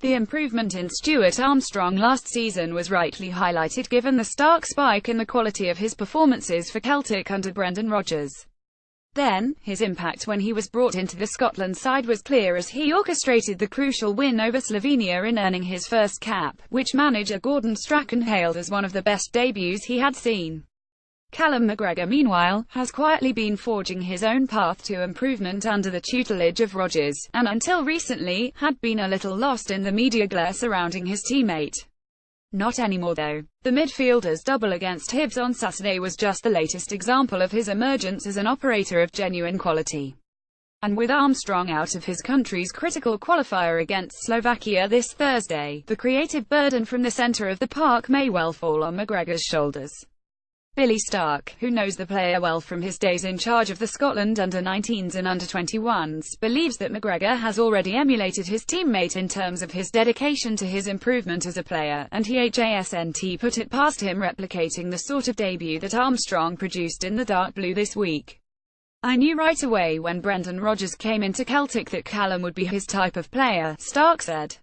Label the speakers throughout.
Speaker 1: The improvement in Stuart Armstrong last season was rightly highlighted given the stark spike in the quality of his performances for Celtic under Brendan Rodgers. Then, his impact when he was brought into the Scotland side was clear as he orchestrated the crucial win over Slovenia in earning his first cap, which manager Gordon Strachan hailed as one of the best debuts he had seen. Callum McGregor, meanwhile, has quietly been forging his own path to improvement under the tutelage of Rodgers, and until recently, had been a little lost in the media glare surrounding his teammate. Not anymore though. The midfielder's double against Hibs on Saturday was just the latest example of his emergence as an operator of genuine quality. And with Armstrong out of his country's critical qualifier against Slovakia this Thursday, the creative burden from the centre of the park may well fall on McGregor's shoulders. Billy Stark, who knows the player well from his days in charge of the Scotland under-19s and under-21s, believes that McGregor has already emulated his teammate in terms of his dedication to his improvement as a player, and he hasn't put it past him replicating the sort of debut that Armstrong produced in the dark blue this week. I knew right away when Brendan Rodgers came into Celtic that Callum would be his type of player, Stark said.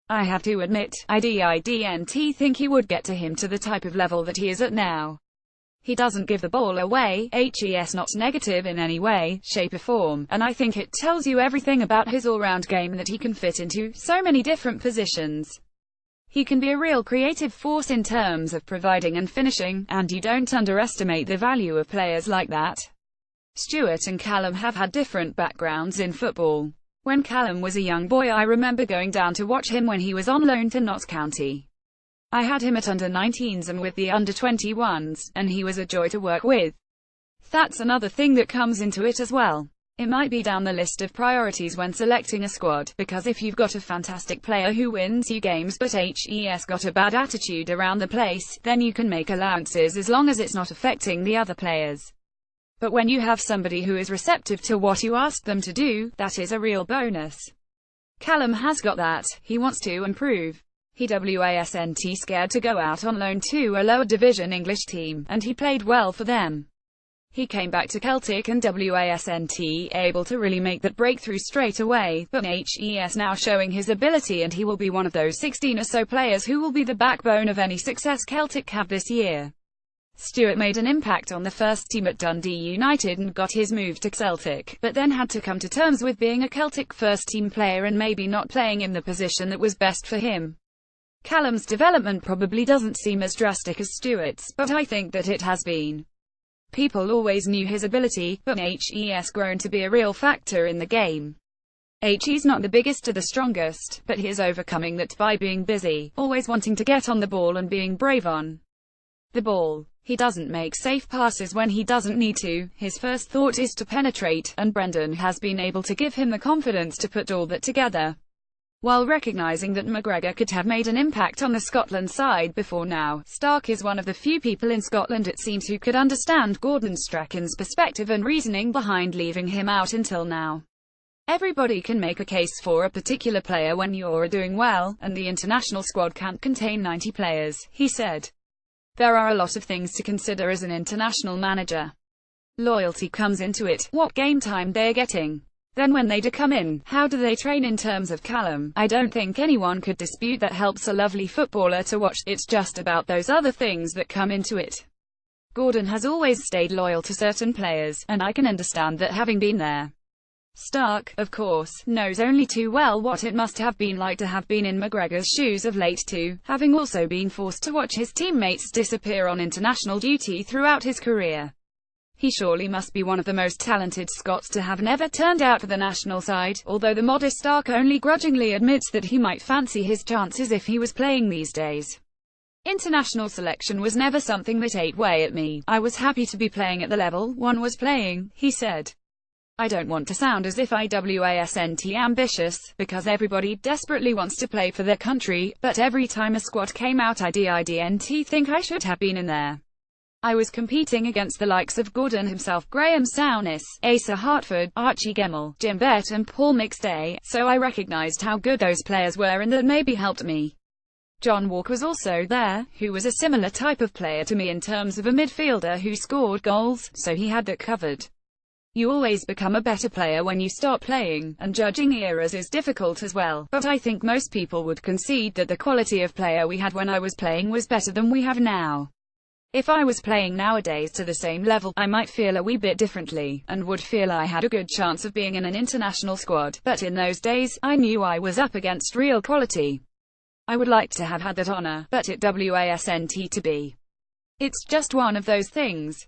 Speaker 1: I have to admit, I didn't think he would get to him to the type of level that he is at now. He doesn't give the ball away, not negative in any way, shape or form, and I think it tells you everything about his all-round game that he can fit into so many different positions. He can be a real creative force in terms of providing and finishing, and you don't underestimate the value of players like that. Stuart and Callum have had different backgrounds in football. When Callum was a young boy, I remember going down to watch him when he was on loan to Notts County. I had him at under-19s and with the under-21s, and he was a joy to work with. That's another thing that comes into it as well. It might be down the list of priorities when selecting a squad, because if you've got a fantastic player who wins you games but has got a bad attitude around the place, then you can make allowances as long as it's not affecting the other players. But when you have somebody who is receptive to what you ask them to do, that is a real bonus. Callum has got that. He wants to improve. He wasn't scared to go out on loan to a lower division English team, and he played well for them. He came back to Celtic and wasn't able to really make that breakthrough straight away, but he's now showing his ability and he will be one of those 16 or so players who will be the backbone of any success Celtic have this year. Stuart made an impact on the first team at Dundee United and got his move to Celtic, but then had to come to terms with being a Celtic first-team player and maybe not playing in the position that was best for him. Callum's development probably doesn't seem as drastic as Stuart's, but I think that it has been. People always knew his ability, but he's grown to be a real factor in the game. He's not the biggest or the strongest, but he is overcoming that by being busy, always wanting to get on the ball and being brave on the ball. He doesn't make safe passes when he doesn't need to, his first thought is to penetrate, and Brendan has been able to give him the confidence to put all that together. While recognising that McGregor could have made an impact on the Scotland side before now, Stark is one of the few people in Scotland it seems who could understand Gordon Strachan's perspective and reasoning behind leaving him out until now. Everybody can make a case for a particular player when you're doing well, and the international squad can't contain 90 players, he said. There are a lot of things to consider as an international manager. Loyalty comes into it, what game time they're getting. Then when they do come in, how do they train in terms of Callum? I don't think anyone could dispute that helps a lovely footballer to watch, it's just about those other things that come into it. Gordon has always stayed loyal to certain players, and I can understand that having been there. Stark, of course, knows only too well what it must have been like to have been in McGregor's shoes of late too, having also been forced to watch his teammates disappear on international duty throughout his career. He surely must be one of the most talented Scots to have never turned out for the national side, although the modest Stark only grudgingly admits that he might fancy his chances if he was playing these days. International selection was never something that ate away at me. I was happy to be playing at the level one was playing, he said. I don't want to sound as if I wasn't ambitious, because everybody desperately wants to play for their country, but every time a squad came out I didn't think I should have been in there. I was competing against the likes of Gordon himself, Graham Souness, Asa Hartford, Archie Gemmill, Jim Bett and Paul McStay, so I recognised how good those players were and that maybe helped me. John Walker was also there, who was a similar type of player to me in terms of a midfielder who scored goals, so he had that covered. You always become a better player when you start playing, and judging eras is difficult as well, but I think most people would concede that the quality of player we had when I was playing was better than we have now. If I was playing nowadays to the same level, I might feel a wee bit differently, and would feel I had a good chance of being in an international squad, but in those days, I knew I was up against real quality. I would like to have had that honour, but it wasn't to be. It's just one of those things.